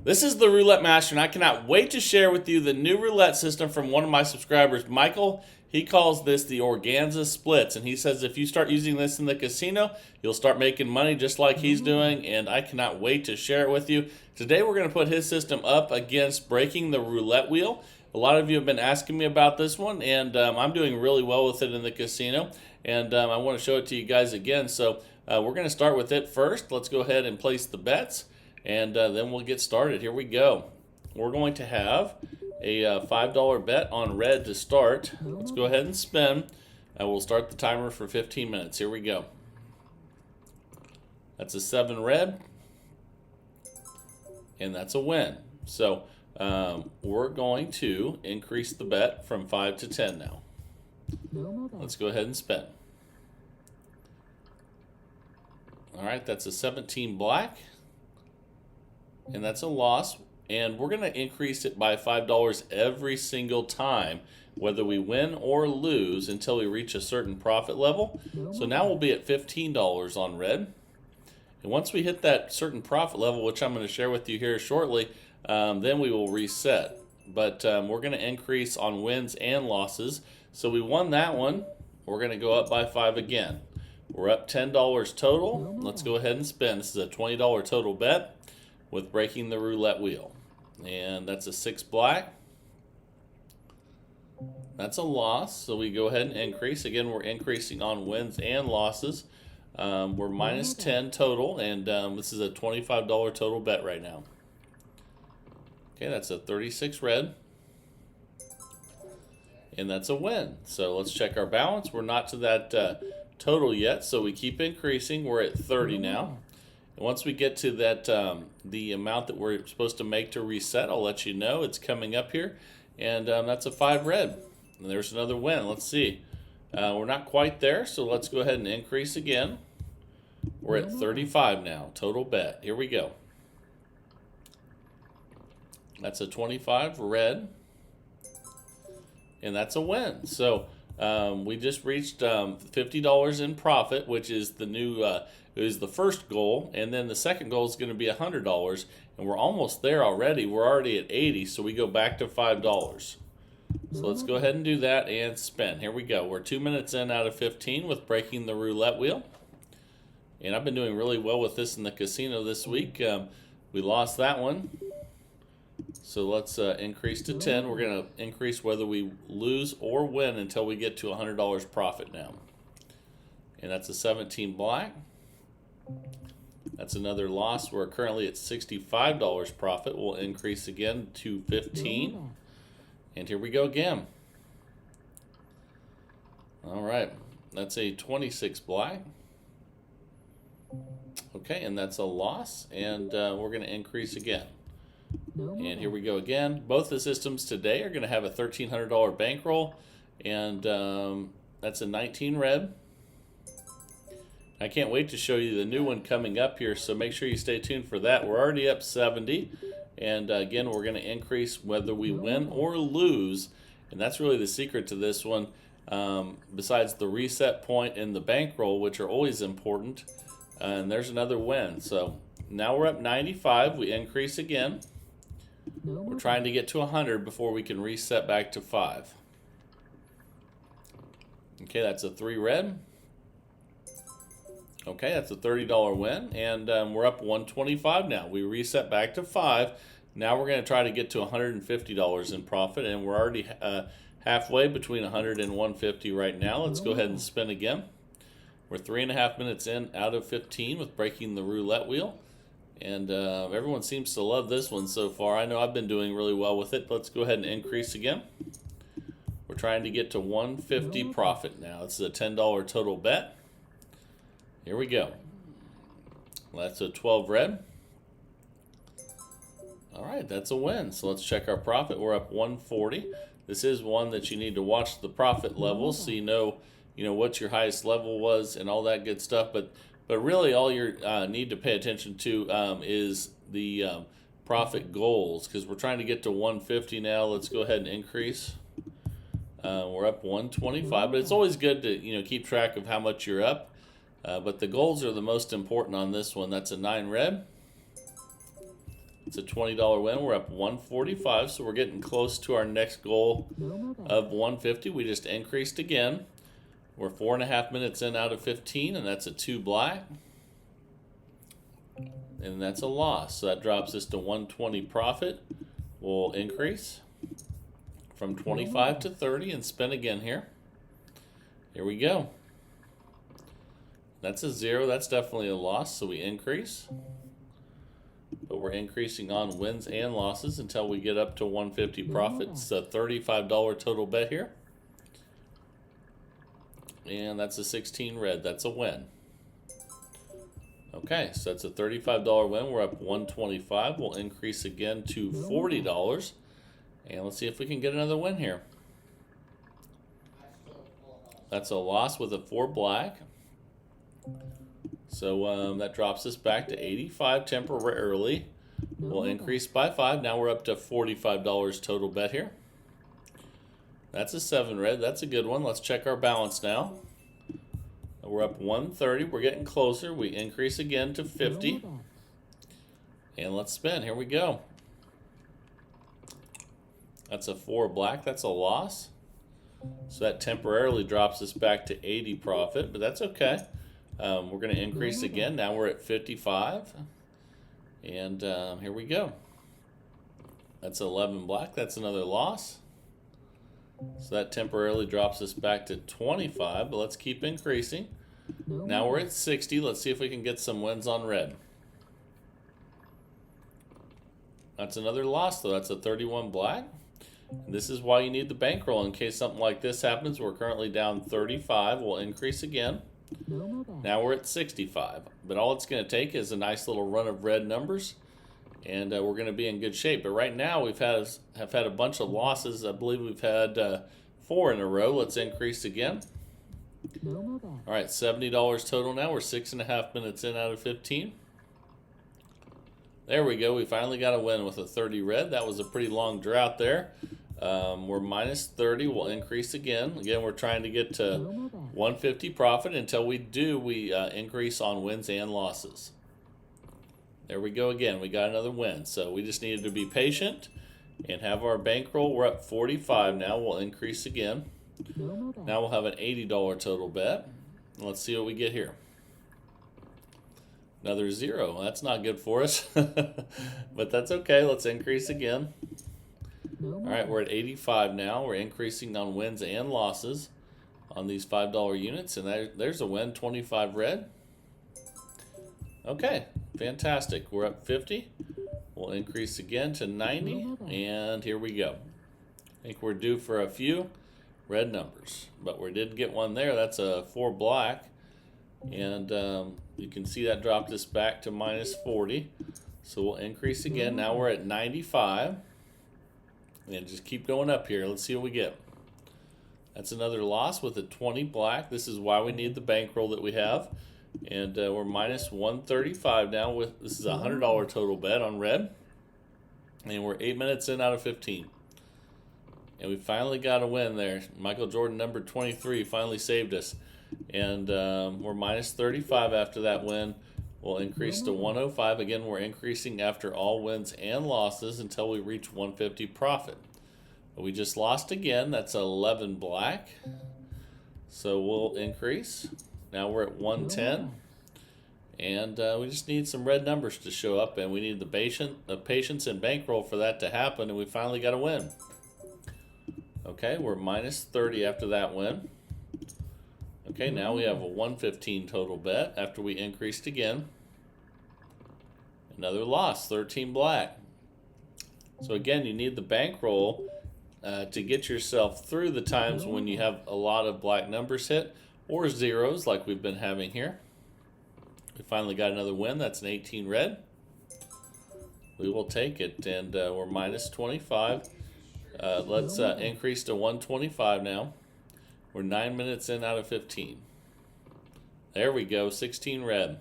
This is the Roulette Master, and I cannot wait to share with you the new roulette system from one of my subscribers, Michael. He calls this the Organza splits, and he says if you start using this in the casino, you'll start making money just like he's doing, and I cannot wait to share it with you. Today we're going to put his system up against breaking the roulette wheel. A lot of you have been asking me about this one, and I'm doing really well with it in the casino, and I want to show it to you guys again. So we're going to start with it first. Let's go ahead and place the bets. And then we'll get started. Here we go. We're going to have a $5 bet on red to start. Let's go ahead and spin. We'll start the timer for 15 minutes. Here we go. That's a 7 red. And that's a win. So we're going to increase the bet from 5 to 10 now. Let's go ahead and spin. All right, that's a 17 black. And that's a loss, and we're going to increase it by $5 every single time, whether we win or lose, until we reach a certain profit level. So now we'll be at $15 on red, and once we hit that certain profit level, which I'm going to share with you here shortly, then we will reset. But we're going to increase on wins and losses. So we won that one. We're going to go up by 5 again. We're up $10 total. Let's go ahead and spin. This is a $20 total bet with breaking the roulette wheel. And that's a 6 black. That's a loss, so we go ahead and increase. Again, we're increasing on wins and losses. We're minus 10 total, and this is a $25 total bet right now. Okay, that's a 36 red. And that's a win. So let's check our balance. We're not to that total yet, so we keep increasing. We're at 30 now. And once we get to that, the amount that we're supposed to make to reset, I'll let you know. It's coming up here. And that's a 5 red. And there's another win. Let's see. We're not quite there, so let's go ahead and increase again. We're at 35 now, total bet. Here we go. That's a 25 red. And that's a win. So we just reached $50 in profit, which is the new... is the first goal, and then the second goal is going to be $100, and we're almost there already. We're already at 80, so we go back to $5. So let's go ahead and do that and spin. Here we go. We're 2 minutes in out of 15 with breaking the roulette wheel, and I've been doing really well with this in the casino this week. We lost that one, so let's increase to 10. We're going to increase whether we lose or win until we get to $100 profit now, and that's a 17 black. That's another loss. We're currently at $65 profit. We'll increase again to 15. And here we go again. All right. That's a 26 black. Okay, and that's a loss. And we're going to increase again. And here we go again. Both the systems today are going to have a $1,300 bankroll. And that's a 19 red. I can't wait to show you the new one coming up here, so make sure you stay tuned for that. We're already up 70, and again, we're going to increase whether we win or lose, and that's really the secret to this one, besides the reset point and the bankroll, which are always important, and there's another win. So now we're up 95. We increase again. We're trying to get to 100 before we can reset back to 5. Okay, that's a 3 red. Okay, that's a $30 win, and we're up $125 now. We reset back to 5. Now we're going to try to get to $150 in profit, and we're already halfway between 100 and 150 right now. Let's go ahead and spin again. We're 3.5 minutes in out of 15 with breaking the roulette wheel, and everyone seems to love this one so far. I know I've been doing really well with it. Let's go ahead and increase again. We're trying to get to 150 profit now. This is a $10 total bet. Here we go. That's a 12 red. All right, that's a win. So let's check our profit. We're up 140. This is one that you need to watch the profit levels so you know what your highest level was and all that good stuff. But really, all you need to pay attention to is the profit goals, because we're trying to get to 150 now. Let's go ahead and increase. We're up 125, but it's always good to keep track of how much you're up. But the goals are the most important on this one. That's a 9 red. It's a $20 win. We're up 145, so we're getting close to our next goal of 150. We just increased again. We're 4.5 minutes in out of 15, and that's a 2 black. And that's a loss. So that drops us to 120 profit. We'll increase from 25 to 30 and spin again here. Here we go. That's a 0. That's definitely a loss, so we increase. But we're increasing on wins and losses until we get up to 150 profits. A $35 total bet here. And that's a 16 red. That's a win. Okay, so that's a $35 win. We're up 125. We'll increase again to $40. And let's see if we can get another win here. That's a loss with a 4 black. So that drops us back to 85 temporarily. We'll increase by 5. Now we're up to $45 total bet here. That's a 7 red. That's a good one. Let's check our balance now. We're up 130. We're getting closer. We increase again to 50. And let's spin. Here we go. That's a 4 black. That's a loss. So that temporarily drops us back to 80 profit, but that's okay. We're going to increase again. Now we're at 55. And here we go. That's 11 black. That's another loss. So that temporarily drops us back to 25, but let's keep increasing. Now we're at 60. Let's see if we can get some wins on red. That's another loss, though. That's a 31 black. And this is why you need the bankroll in case something like this happens. We're currently down 35. We'll increase again. Now we're at 65. But all it's going to take is a nice little run of red numbers, and we're going to be in good shape. But right now we've had a bunch of losses. I believe we've had 4 in a row. Let's increase again. All right, $70 total now. We're 6.5 minutes in out of 15. There we go. We finally got a win with a 30 red. That was a pretty long drought there. We're minus 30. We'll increase again. Again, we're trying to get to 150 profit. Until we do, we increase on wins and losses. There we go again. We got another win. So we just needed to be patient and have our bankroll. We're up 45 now. We'll increase again. Now we'll have an $80 total bet. Let's see what we get here. Another 0. That's not good for us. But that's okay. Let's increase again. All right, we're at 85 now. We're increasing on wins and losses on these $5 units. And there's a win, 25 red. Okay, fantastic. We're up 50. We'll increase again to 90. And here we go. I think we're due for a few red numbers. But we did get one there. That's a 4 black. And you can see that dropped us back to minus 40. So we'll increase again. Now we're at 95. And just keep going up here. Let's see what we get. That's another loss with a 20 black. This is why we need the bankroll that we have. And we're minus 135 now. This is a $100 total bet on red. And we're 8 minutes in out of 15. And we finally got a win there. Michael Jordan, number 23, finally saved us. And we're minus 35 after that win. We'll increase to 105. Again, we're increasing after all wins and losses until we reach 150 profit. We just lost again. That's 11 black. So we'll increase. Now we're at 110. And we just need some red numbers to show up. And we need the patience and bankroll for that to happen. And we finally got a win. Okay, we're minus 30 after that win. Okay, now we have a 115 total bet after we increased again. Another loss, 13 black. So again, you need the bankroll to get yourself through the times when you have a lot of black numbers hit or zeros like we've been having here. We finally got another win. That's an 18 red. We will take it, and we're minus 25. Let's increase to 125 now. We're 9 minutes in out of 15. There we go, 16 red.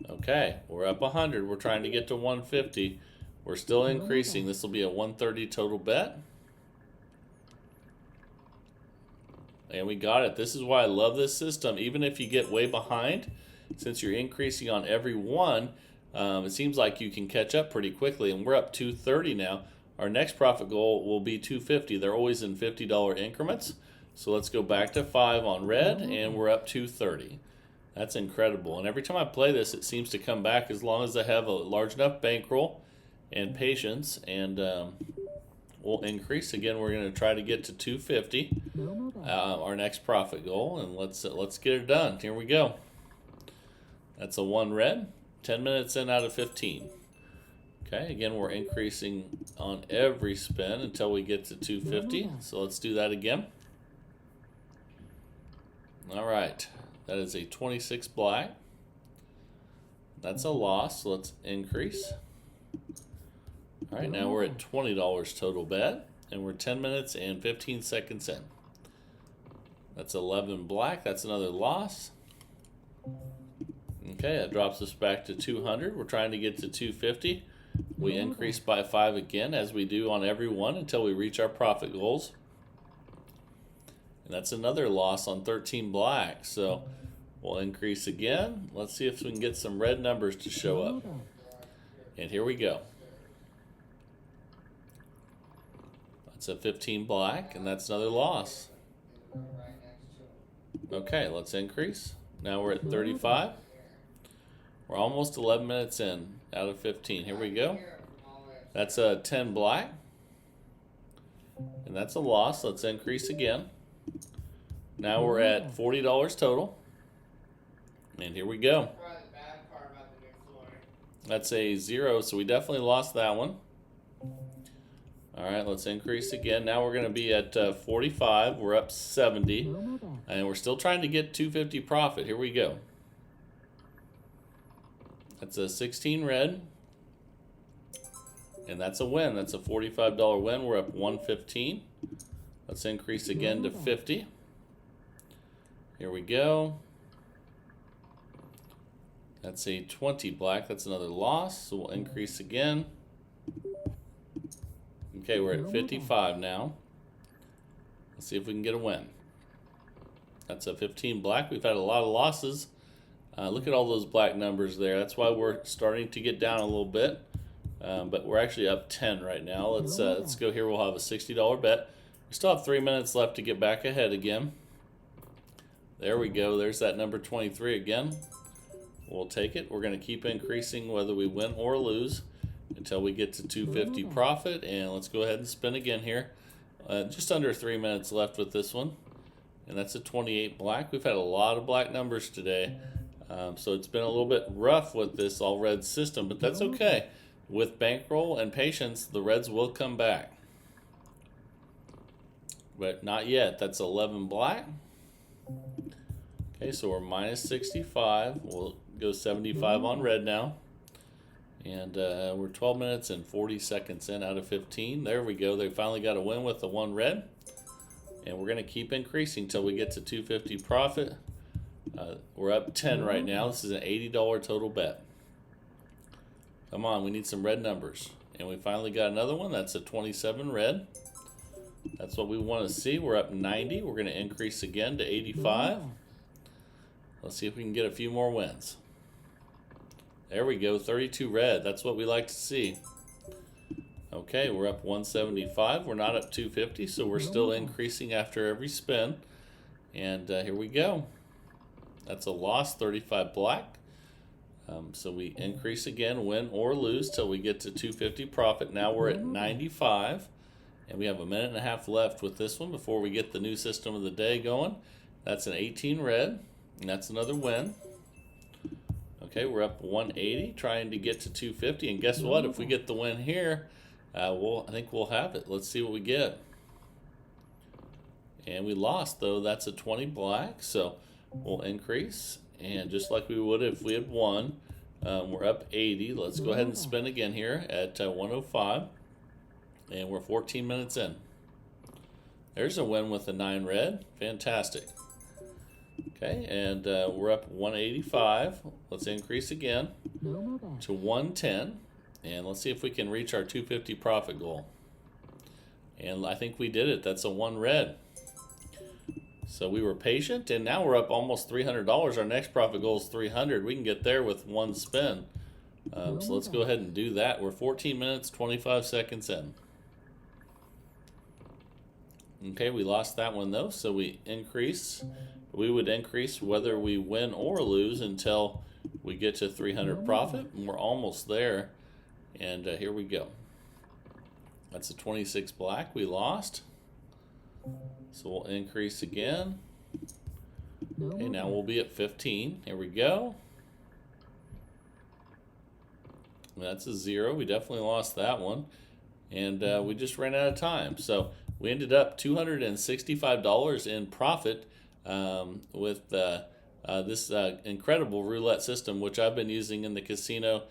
Okay, we're up 100. We're trying to get to 150. We're still increasing. This will be a 130 total bet. And we got it. This is why I love this system. Even if you get way behind, since you're increasing on every one, It seems like you can catch up pretty quickly, and we're up 230 now. Our next profit goal will be 250. They're always in $50 increments. So let's go back to 5 on red, and we're up 230. That's incredible. And every time I play this, it seems to come back as long as I have a large enough bankroll and patience, and we'll increase. Again, we're going to try to get to 250, our next profit goal, and let's get it done. Here we go. That's a 1 red, 10 minutes in out of 15. Okay, again, we're increasing on every spin until we get to 250. So let's do that again. All right, that is a 26 black. That's a loss, so let's increase. All right, now we're at $20 total bet, and we're 10 minutes and 15 seconds in. That's 11 black, that's another loss. Okay, that drops us back to 200. We're trying to get to 250. We increase by 5 again, as we do on every one, until we reach our profit goals. And that's another loss on 13 black. So we'll increase again. Let's see if we can get some red numbers to show up. And here we go. That's a 15 black, and that's another loss. Okay, let's increase. Now we're at 35. We're almost 11 minutes in out of 15. Here we go. That's a 10 black. And that's a loss. Let's increase again. Now we're at $40 total. And here we go. That's a 0, so we definitely lost that one. All right, let's increase again. Now we're going to be at 45. We're up 70. And we're still trying to get 250 profit. Here we go. That's a 16 red. And that's a win. That's a $45 win. We're up 115. Let's increase again to 50. Here we go. That's a 20 black. That's another loss. So we'll increase again. Okay, we're at 55 now. Let's see if we can get a win. That's a 15 black. We've had a lot of losses. Look at all those black numbers there. That's why we're starting to get down a little bit. But we're actually up 10 right now. Let's go here. We'll have a $60 bet. We still have 3 minutes left to get back ahead again. There we go. There's that number 23 again. We'll take it. We're going to keep increasing whether we win or lose until we get to 250 profit. And let's go ahead and spin again here. Just under 3 minutes left with this one. And that's a 28 black. We've had a lot of black numbers today. So it's been a little bit rough with this all red system, but that's okay. With bankroll and patience, the reds will come back. But not yet. That's 11 black. Okay, so we're minus 65. We'll go 75 on red now. And we're 12 minutes and 40 seconds in out of 15. There we go. They finally got a win with the 1 red. And we're going to keep increasing until we get to 250 profit. We're up 10 right now. This is an $80 total bet. Come on, we need some red numbers. And we finally got another one. That's a 27 red. That's what we want to see. We're up 90. We're going to increase again to 85. Let's see if we can get a few more wins. There we go, 32 red. That's what we like to see. Okay, we're up 175. We're not up 250, so we're still increasing after every spin. And here we go. That's a loss, 35 black. So we increase again, win or lose, till we get to 250 profit. Now we're at 95. And we have a minute and a half left with this one before we get the new system of the day going. That's an 18 red, and that's another win. Okay, we're up 180, trying to get to 250. And guess what? If we get the win here, I think we'll have it. Let's see what we get. And we lost, though. That's a 20 black, so we'll increase. And just like we would if we had won, we're up 80. Let's go ahead and spin again here at 105. And we're 14 minutes in. There's a win with a 9 red. Fantastic. Okay, and we're up 185. Let's increase again to 110. And let's see if we can reach our 250 profit goal. And I think we did it. That's a 1 red. So we were patient, and now we're up almost $300. Our next profit goal is $300. We can get there with 1 spin. So let's go ahead and do that. We're 14 minutes, 25 seconds in. Okay, we lost that one though, so we increase. We would increase whether we win or lose until we get to 300 profit, and we're almost there. And here we go. That's a 26 black we lost. So we'll increase again. Okay, now we'll be at 15. Here we go. That's a 0. We definitely lost that one. And we just ran out of time. So we ended up $265 in profit with this incredible roulette system, which I've been using in the casino,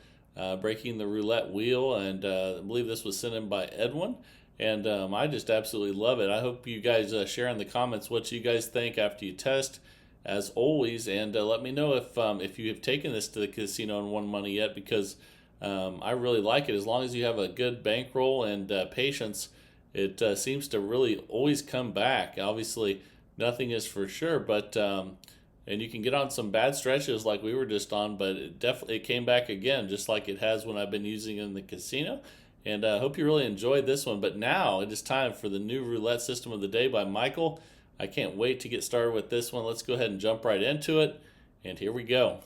breaking the roulette wheel. And I believe this was sent in by Edwin. And I just absolutely love it. I hope you guys share in the comments what you guys think after you test, as always. And let me know if you have taken this to the casino and won money yet, because I really like it. As long as you have a good bankroll and patience, it seems to really always come back. Obviously, nothing is for sure, but and you can get on some bad stretches like we were just on, but it came back again, just like it has when I've been using it in the casino. And I hope you really enjoyed this one. But now it is time for the new roulette system of the day by Michael. I can't wait to get started with this one. Let's go ahead and jump right into it. And here we go.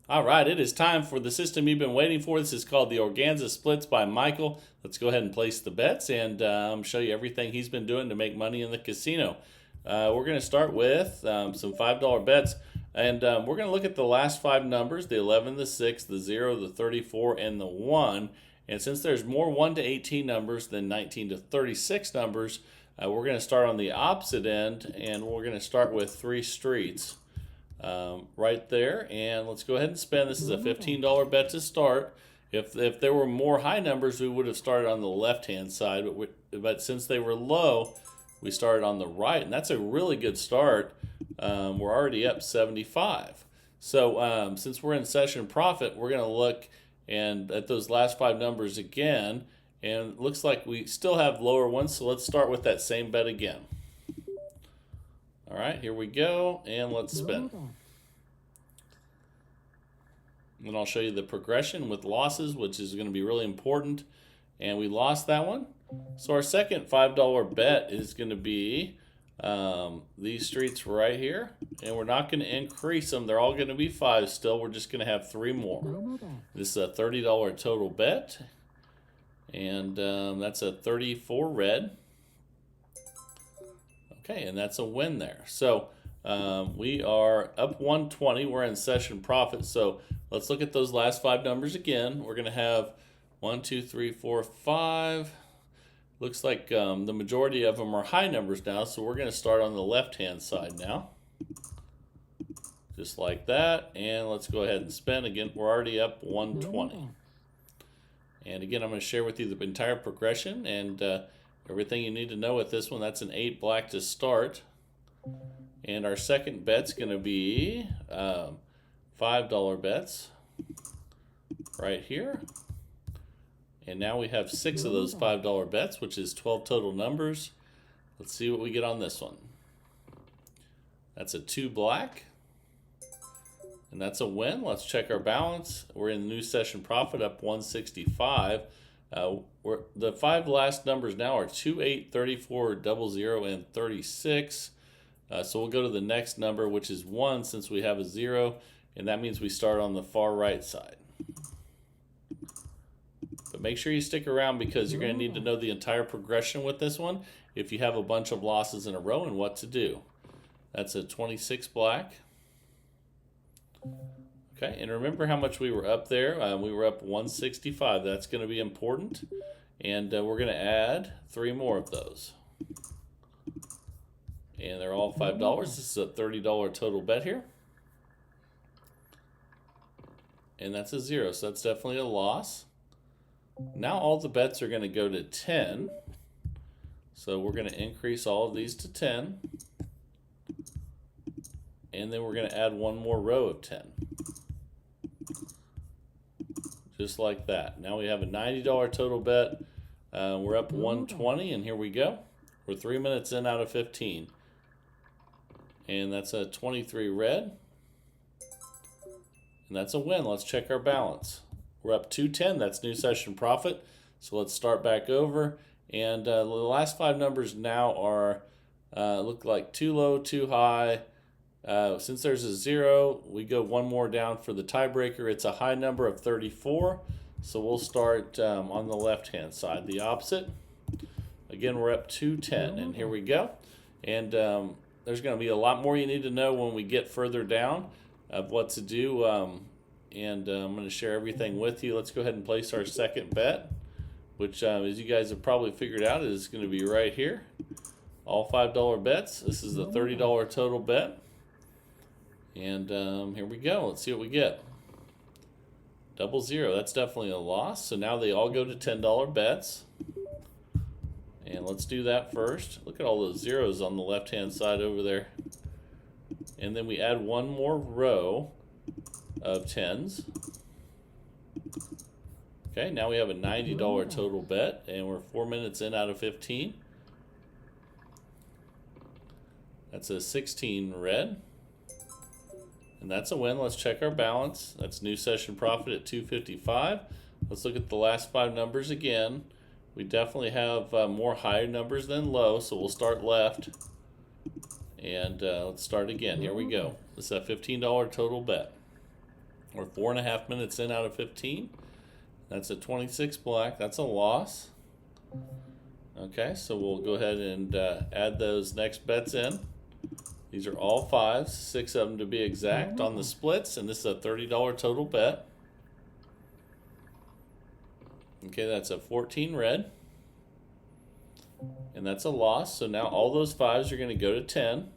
All right, it is time for the system you've been waiting for. This is called the Organza Splits by Michael. Let's go ahead and place the bets and show you everything he's been doing to make money in the casino. We're going to start with some $5 bets. And we're going to look at the last 5 numbers, the 11, the 6, the 0, the 34, and the 1. And since there's more 1 to 18 numbers than 19 to 36 numbers, we're going to start on the opposite end, and we're going to start with 3 streets right there. And let's go ahead and spin. This is a $15 bet to start. If there were more high numbers, we would have started on the left-hand side, but since they were low, we started on the right, and that's a really good start. We're already up 75. So since we're in session profit, we're going to look and at those last 5 numbers again, and it looks like we still have lower ones, so let's start with that same bet again. All right, here we go, and let's spin. And I'll show you the progression with losses, which is going to be really important. And we lost that one. So our second $5 bet is going to be these streets right here. And we're not going to increase them. They're all going to be 5 still. We're just going to have 3 more. This is a $30 total bet. And that's a 34 red. Okay, and that's a win there. So we are up 120. We're in session profit. So let's look at those last 5 numbers again. We're going to have 1, 2, 3, 4, 5. Looks like the majority of them are high numbers now, so we're going to start on the left-hand side now. Just like that. And let's go ahead and spin. Again, we're already up 120. And again, I'm going to share with you the entire progression and everything you need to know with this one. That's an 8 black to start. And our second bet's going to be $5 bets right here. And now we have 6 of those $5 bets, which is 12 total numbers. Let's see what we get on this one. That's a 2 black. And that's a win. Let's check our balance. We're in the new session profit, up 165. The 5 last numbers now are 2, 8, 34, 00, and 36. So we'll go to the next number, which is 1, since we have a 0. And that means we start on the far right side. But make sure you stick around, because you're going to need to know the entire progression with this one if you have a bunch of losses in a row and what to do. That's a 26 black. Okay, and remember how much we were up there. We were up 165. That's going to be important. And we're going to add 3 more of those. And they're all $5. This is a $30 total bet here. And that's a 0, so that's definitely a loss. Now all the bets are going to go to 10. So we're going to increase all of these to 10. And then we're going to add 1 more row of 10. Just like that. Now we have a $90 total bet. We're up 120, and here we go. We're 3 minutes in out of 15. And that's a 23 red. and that's a win. Let's check our balance. We're up 210. That's new session profit. So let's start back over. And the last 5 numbers now are look like too low, too high. Since there's a 0, we go one more down for the tiebreaker. It's a high number of 34. So we'll start on the left-hand side, the opposite. Again, we're up 210, and here we go. And there's going to be a lot more you need to know when we get further down of what to do. And I'm going to share everything with you. Let's go ahead and place our second bet, which, as you guys have probably figured out, is going to be right here. All $5 bets. This is the $30 total bet. And here we go. Let's see what we get. 00. That's definitely a loss. So now they all go to $10 bets. And let's do that first. Look at all those zeros on the left-hand side over there. And then we add one more row of 10s. Okay, now we have a $90 total bet, and we're 4 minutes in out of 15. That's a 16 red. And that's a win. Let's check our balance. That's new session profit at 255. Let's look at the last 5 numbers again. We definitely have more high numbers than low, so we'll start left. And let's start again. Here we go. This is a $15 total bet. We're 4.5 minutes in out of 15. That's a 26 black. That's a loss. Okay, so we'll go ahead and add those next bets in. These are all 5s, 6 of them to be exact on the splits, and this is a $30 total bet. Okay, that's a 14 red. And that's a loss. So now all those 5s are going to go to 10.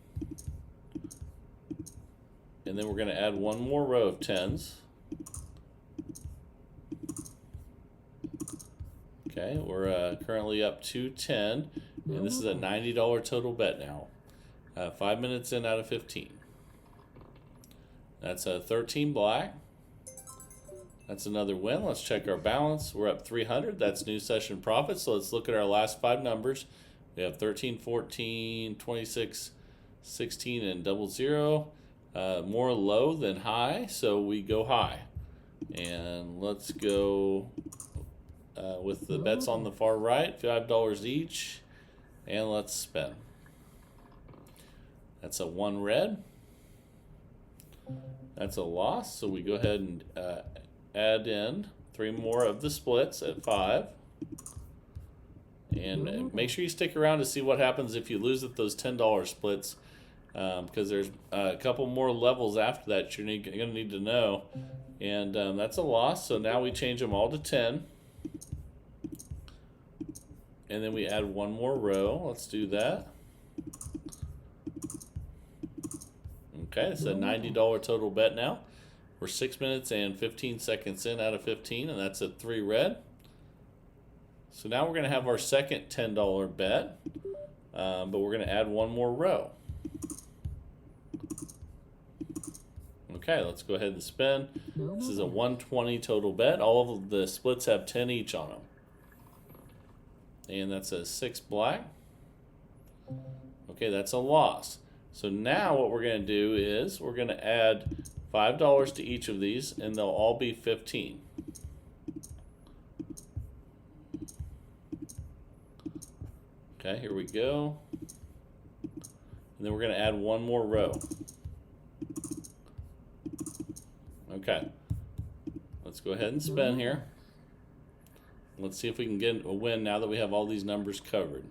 And then we're going to add one more row of 10s. Okay, we're currently up to 10. And this is a $90 total bet now. 5 minutes in out of 15. That's a 13 black. That's another win. Let's check our balance. We're up 300. That's new session profit. So let's look at our last 5 numbers. We have 13, 14, 26, 16, and 00. More low than high, so we go high. And let's go with the bets on the far right, $5 each. And let's spin. That's a 1 red. That's a loss, so we go ahead and add in 3 more of the splits at 5. And make sure you stick around to see what happens if you lose at those $10 splits, because there's a couple more levels after that you're going to need to know. And that's a loss, so now we change them all to 10. And then we add one more row. Let's do that. Okay, it's a $90 total bet now. We're 6 minutes and 15 seconds in out of 15, and that's a 3 red. So now we're going to have our second $10 bet, but we're going to add one more row. Okay, let's go ahead and spin. This is a 120 total bet. All of the splits have 10 each on them. And that's a 6 black. Okay, that's a loss. So now what we're going to do is we're going to add $5 to each of these, and they'll all be 15. Okay, here we go. And then we're going to add one more row. Okay. Let's go ahead and spin here. Let's see if we can get a win now that we have all these numbers covered.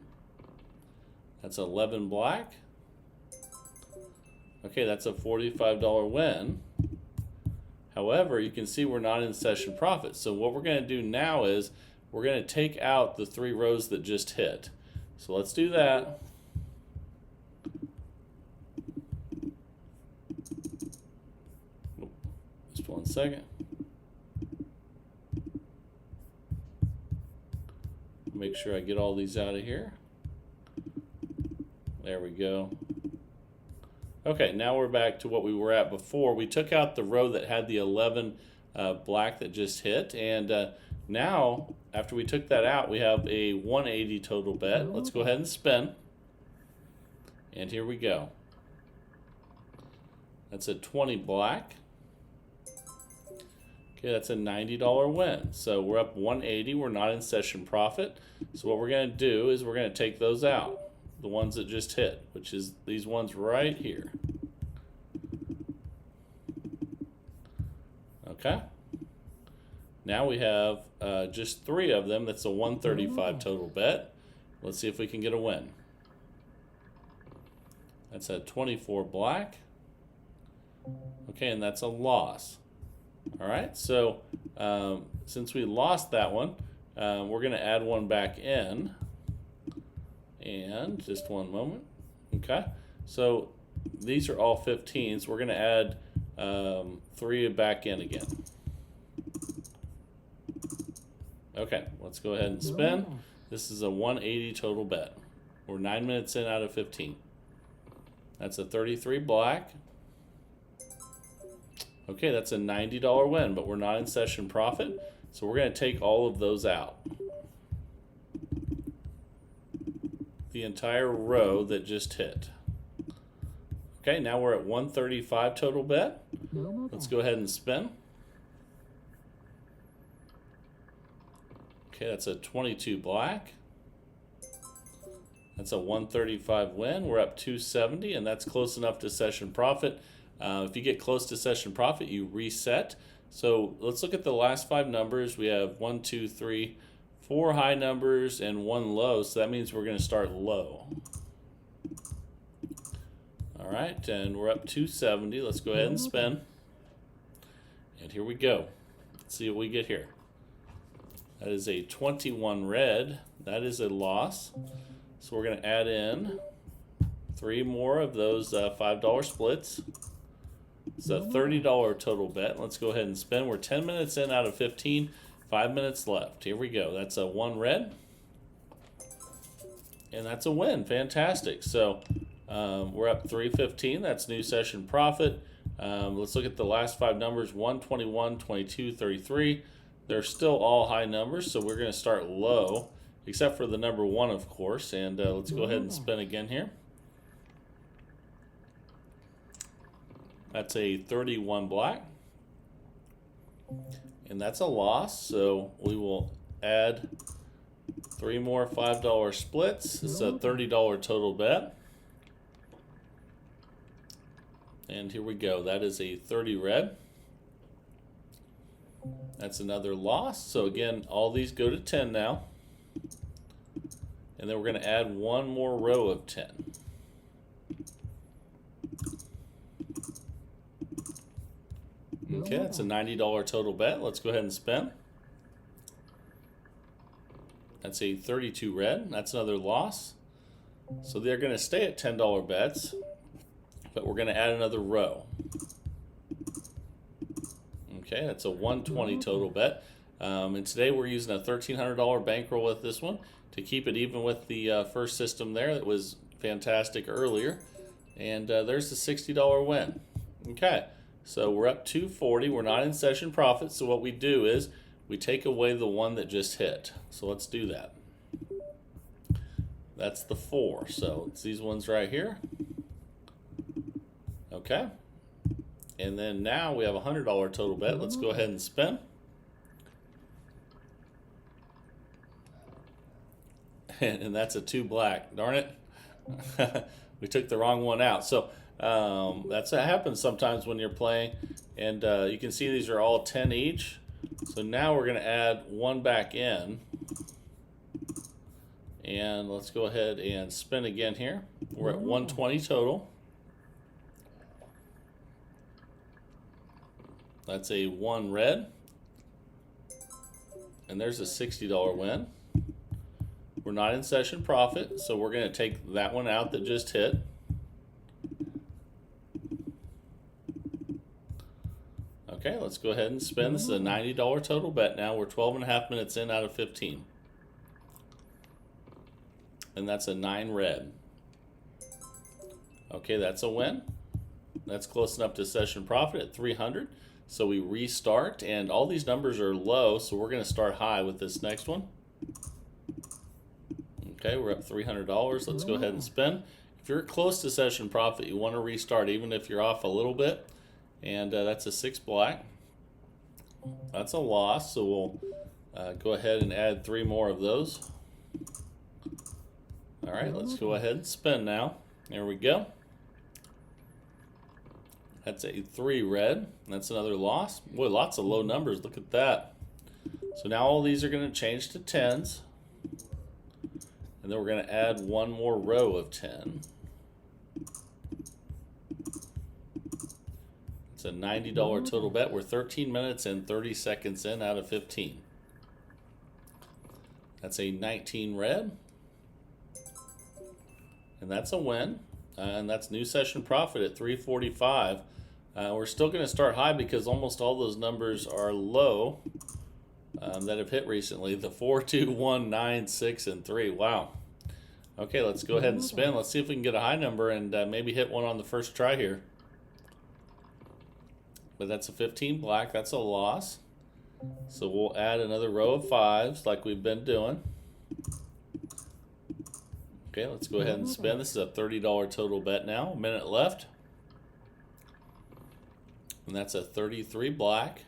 That's 11 black. Okay, that's a $45 win. However, you can see we're not in session profit. So what we're going to do now is we're going to take out the 3 rows that just hit. So let's do that. Just 1 second. Make sure I get all these out of here. There we go. Okay, now we're back to what we were at before. We took out the row that had the 11 black that just hit, and now after we took that out, we have a 180 total bet. Let's go ahead and spin. And here we go. That's a 20 black. Okay, that's a $90 win. So we're up 180. We're not in session profit. So what we're going to do is we're going to take those out, the ones that just hit, which is these ones right here. Okay. Now we have just 3 of them. That's a 135 total bet. Let's see if we can get a win. That's a 24 black. Okay, and that's a loss. All right, so since we lost that one, we're going to add one back in. And just one moment. Okay, so these are all 15s. We're going to add 3 back in again. Okay, let's go ahead and spin. This is a 180 total bet. We're 9 minutes in out of 15. That's a 33 black. Okay, that's a $90 win, but we're not in session profit, so we're going to take all of those out. The entire row that just hit. Okay, now we're at 135 total bet. Let's go ahead and spin. Okay, that's a 22 black. That's a 135 win. We're up 270, and that's close enough to session profit. If you get close to session profit, you reset. So let's look at the last 5 numbers. We have 1, 2, 3, 4 high numbers and 1 low. So that means we're going to start low. All right, and we're up 270. Let's go ahead and spin. And here we go. Let's see what we get here. That is a 21 red. That is a loss. So we're going to add in 3 more of those $5 splits. It's a $30 total bet. Let's go ahead and spin. We're 10 minutes in out of 15. 5 minutes left. Here we go. That's a 1 red. And that's a win. Fantastic. So we're up 315. That's new session profit. Let's look at the last 5 numbers. 1, 21, 22, 33. They're still all high numbers, so we're going to start low, except for the number 1, of course. And let's go ahead and spin again here. That's a 31 black. And that's a loss, so we will add 3 more $5 splits. It's a $30 total bet. And here we go. That is a 30 red. That's another loss. So again, all these go to 10 now. And then we're going to add 1 more row of 10. Okay, that's a $90 total bet. Let's go ahead and spin. That's a 32 red. That's another loss. So they're going to stay at $10 bets, but we're going to add another row. Okay, that's a 120 total bet. And today we're using a $1,300 bankroll with this one to keep it even with the first system there that was fantastic earlier. And there's the $60 win. Okay, so we're up 240. We're not in session profit, so what we do is we take away the one that just hit. So let's do that. That's the 4. So it's these ones right here. Okay. And then now we have a $100 total bet. Let's go ahead and spin. And that's a 2 black. Darn it. We took the wrong one out. So that happens sometimes when you're playing. And you can see these are all 10 each. So now we're going to add 1 back in. And let's go ahead and spin again here. We're at 120 total. That's a 1 red. And there's a $60 win. We're not in session profit, so we're going to take that one out that just hit. Okay, let's go ahead and spin. This is a $90 total bet now. We're 12.5 minutes in out of 15. And that's a 9 red. Okay, that's a win. That's close enough to session profit at 300. So we restart, and all these numbers are low, so we're going to start high with this next one. Okay, we're up $300. Let's go ahead and spin. If you're close to session profit, you want to restart even if you're off a little bit. And that's a 6 black. That's a loss, so we'll go ahead and add 3 more of those. All right, let's go ahead and spin now. There we go. That's a 3 red. That's another loss. Boy, lots of low numbers. Look at that. So now all these are going to change to 10s. And then we're going to add 1 more row of 10. It's a $90 total bet. We're 13 minutes and 30 seconds in out of 15. That's a 19 red. And that's a win. And that's new session profit at 345. We're still going to start high because almost all those numbers are low that have hit recently. The 4, 2, 1, 9, 6, and 3. Wow. Okay, let's go ahead and spin. Let's see if we can get a high number and maybe hit one on the first try here. But that's a 15 black. That's a loss. So we'll add another row of 5s like we've been doing. Okay, let's go ahead and spin. This is a $30 total bet now. A minute left. And that's a 33 black.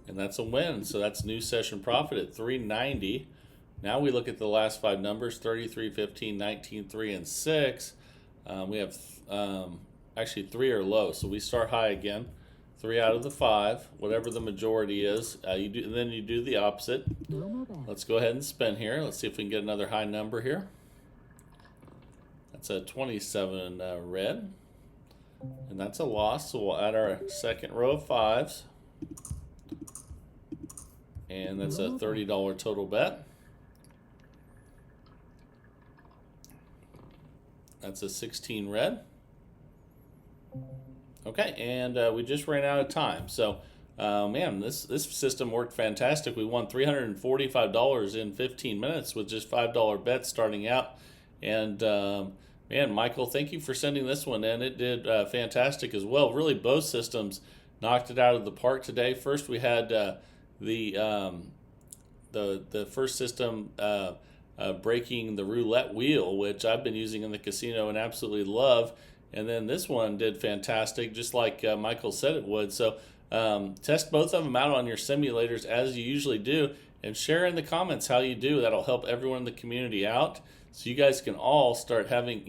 And that's a win. So that's new session profit at 390. Now we look at the last 5 numbers, 33, 15, 19, 3, and 6. We have actually 3 are low. So we start high again. 3 out of the 5, whatever the majority is. And then you do the opposite. Let's go ahead and spin here. Let's see if we can get another high number here. That's a 27 red. And that's a loss, so we'll add our second row of 5s. And that's a $30 total bet. That's a 16 red. Okay, and we just ran out of time. So, man, this system worked fantastic. We won $345 in 15 minutes with just $5 bets starting out. And, man, Michael, thank you for sending this one in. It did fantastic as well. Really, both systems knocked it out of the park today. First, we had the first system breaking the roulette wheel, which I've been using in the casino and absolutely love. And then this one did fantastic, just like Michael said it would. So test both of them out on your simulators as you usually do, and share in the comments how you do. That'll help everyone in the community out, so you guys can all start having,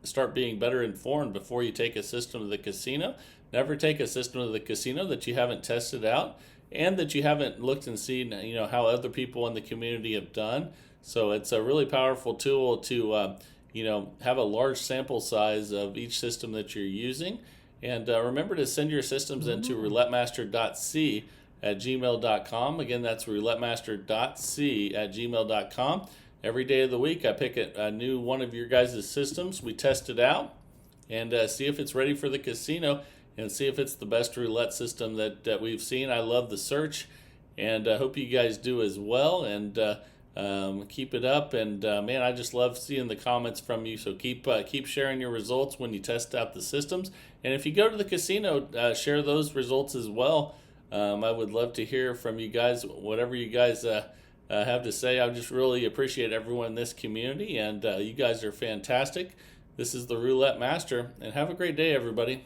start being better informed before you take a system to the casino. Never take a system to the casino that you haven't tested out and that you haven't looked and seen, how other people in the community have done. So it's a really powerful tool to have a large sample size of each system that you're using. And remember to send your systems into roulettemaster.c@gmail.com. Again, that's roulettemaster.c@gmail.com. Every day of the week, I pick a new one of your guys' systems. We test it out and see if it's ready for the casino and see if it's the best roulette system that we've seen. I love the search, and I hope you guys do as well. And keep it up, and man, I just love seeing the comments from you. So keep sharing your results when you test out the systems, and if you go to the casino, share those results as well. I would love to hear from you guys, whatever you guys have to say. I just really appreciate everyone in this community, and you guys are fantastic. This is the Roulette Master, and have a great day, everybody.